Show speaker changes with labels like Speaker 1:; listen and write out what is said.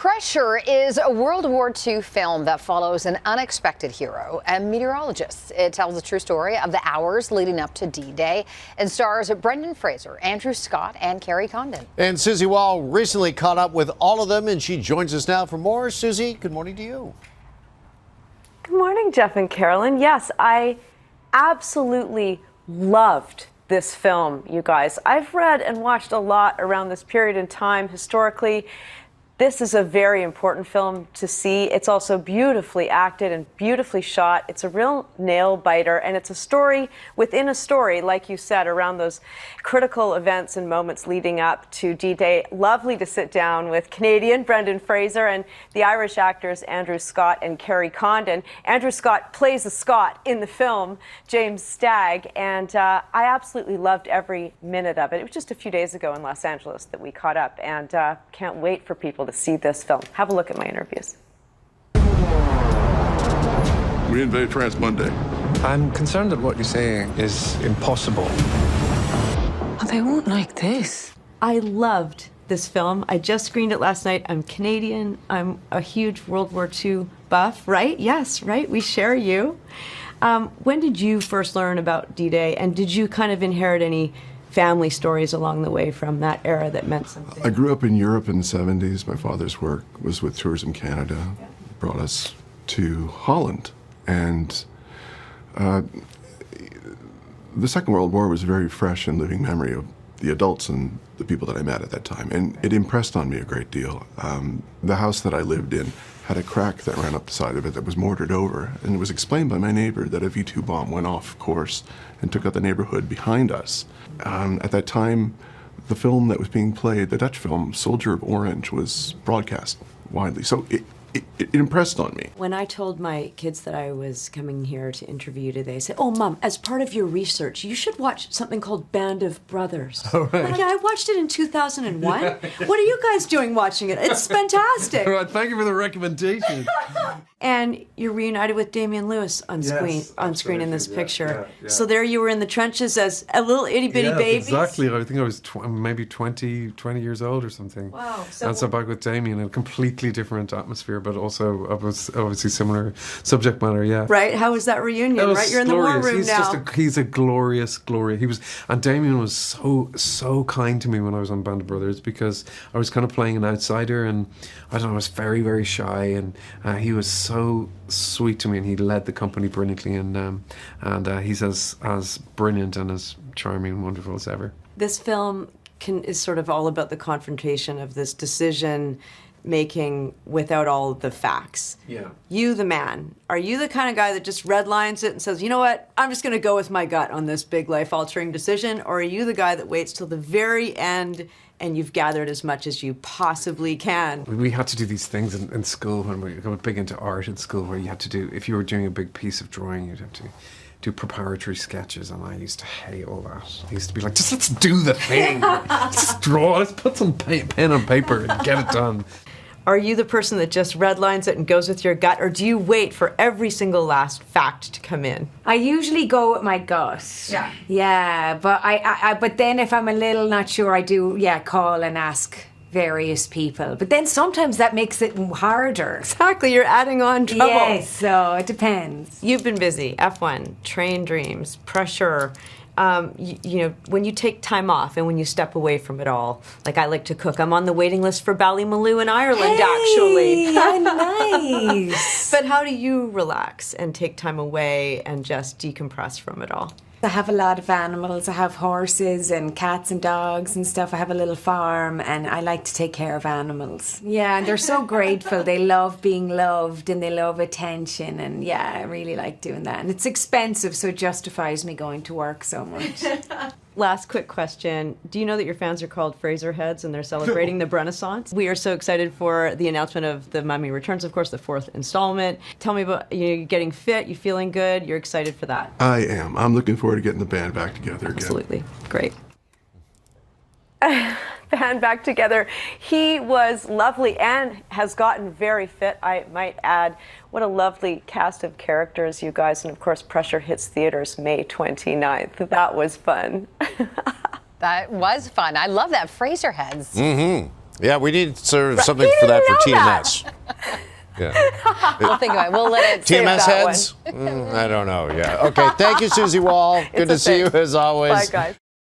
Speaker 1: Pressure is a World War II film that follows an unexpected hero, a meteorologist. It tells the true story of the hours leading up to D-Day and stars Brendan Fraser, Andrew Scott, and Kerry Condon.
Speaker 2: And Susie Wall recently caught up with all of them, and she joins us now for more. Susie, good morning to you.
Speaker 3: Good morning, Jeff and Carolyn. Yes, I absolutely loved this film, you guys. I've read and watched a lot around this period in time historically. This is a very important film to see. It's also beautifully acted and beautifully shot. It's a real nail biter, and it's a story within a story, like you said, around those critical events and moments leading up to D-Day. Lovely to sit down with Canadian Brendan Fraser and the Irish actors Andrew Scott and Kerry Condon. Andrew Scott plays a Scot in the film, James Stagg, and I absolutely loved every minute of it. It was just a few days ago in Los Angeles that we caught up, and can't wait for people to see this film. Have a look at my interviews.
Speaker 4: We invade France Monday.
Speaker 5: I'm concerned that what you're saying is impossible.
Speaker 6: Oh, they won't like this.
Speaker 3: I loved this film. I just screened it last night. I'm Canadian. I'm a huge World War II buff, right? Yes, right? We share you. When did you first learn about D-Day, and did you kind of inherit any family stories along the way from that era that meant something?
Speaker 4: I grew up in Europe in the 70s. My father's work was with Tourism Canada. Brought us to Holland. And the Second World War was very fresh and living memory of the adults and the people that I met at that time. And it impressed on me a great deal. The house that I lived in had a crack that ran up the side of it that was mortared over. And it was explained by my neighbor that a V2 bomb went off course and took out the neighborhood behind us. At that time, the film that was being played, the Dutch film, Soldier of Orange, was broadcast widely. So it impressed on me.
Speaker 3: When I told my kids that I was coming here to interview you today, they said, "Oh, Mom, as part of your research, you should watch something called Band of Brothers."
Speaker 5: Oh, right.
Speaker 3: Like, yeah, I watched it in 2001. What are you guys doing watching it? It's fantastic.
Speaker 5: All right, thank you for the recommendation.
Speaker 3: And you're reunited with Damian Lewis on screen in this picture.
Speaker 5: Yeah.
Speaker 3: So there you were in the trenches as a little itty-bitty baby.
Speaker 5: Exactly. I think I was maybe 20 years old or something.
Speaker 3: Wow.
Speaker 5: And so back with Damian, a completely different atmosphere, but also obviously similar subject matter, yeah.
Speaker 3: Right? How was that reunion? Right? You're in the war room now.
Speaker 5: He's a glorious. And Damian was so kind to me when I was on Band of Brothers, because I was kind of playing an outsider, and I don't know, I was very, very shy, and he was so sweet to me, and he led the company brilliantly, and he's as brilliant and as charming and wonderful as ever.
Speaker 3: This film is sort of all about the confrontation of this decision making without all the facts.
Speaker 5: Yeah.
Speaker 3: You, the man, are you the kind of guy that just redlines it and says, you know what, I'm just going to go with my gut on this big life-altering decision? Or are you the guy that waits till the very end and you've gathered as much as you possibly can?
Speaker 5: We had to do these things in school when we got big into art in school, where you had to do, if you were doing a big piece of drawing, you'd have to do preparatory sketches, and I used to hate all that. I used to be like, just let's do the thing. Just draw, let's put some pen on paper and get it done.
Speaker 3: Are you the person that just redlines it and goes with your gut, or do you wait for every single last fact to come in?
Speaker 6: I usually go with my gut.
Speaker 3: Yeah.
Speaker 6: Yeah, but but then if I'm a little not sure, I do, call and ask various people. But then sometimes that makes it harder.
Speaker 3: Exactly, you're adding on trouble.
Speaker 6: Yes, so it depends.
Speaker 3: You've been busy. F1, train dreams, pressure. You know, when you take time off and when you step away from it all, like I like to cook. I'm on the waiting list for Ballymaloo in Ireland, actually.
Speaker 6: Nice.
Speaker 3: But how do you relax and take time away and just decompress from it all?
Speaker 6: I have a lot of animals. I have horses and cats and dogs and stuff. I have a little farm, and I like to take care of animals. Yeah, and they're so grateful. They love being loved, and they love attention, and yeah, I really like doing that. And it's expensive, so it justifies me going to work so much.
Speaker 3: Last quick question. Do you know that your fans are called Fraiser heads and they're celebrating the Renaissance? We are so excited for the announcement of The Mummy Returns, of course, the 4th installment. Tell me about you getting fit, you feeling good, you're excited for that.
Speaker 4: I am. I'm looking forward to getting the band back together again.
Speaker 3: Absolutely. Great. Band back together. He was lovely and has gotten very fit, I might add. What a lovely cast of characters, you guys. And of course, Pressure hits theaters May 29th. That was fun.
Speaker 1: That was fun. I love that Fraser heads.
Speaker 2: Mm-hmm. Yeah, we need sort of something for that for TMS. Yeah.
Speaker 1: We'll think about it. We'll let it
Speaker 2: TMS
Speaker 3: that
Speaker 2: heads? I don't know. Yeah. Okay. Thank you, Susie Wall. Good to see you as always.
Speaker 3: Bye, guys.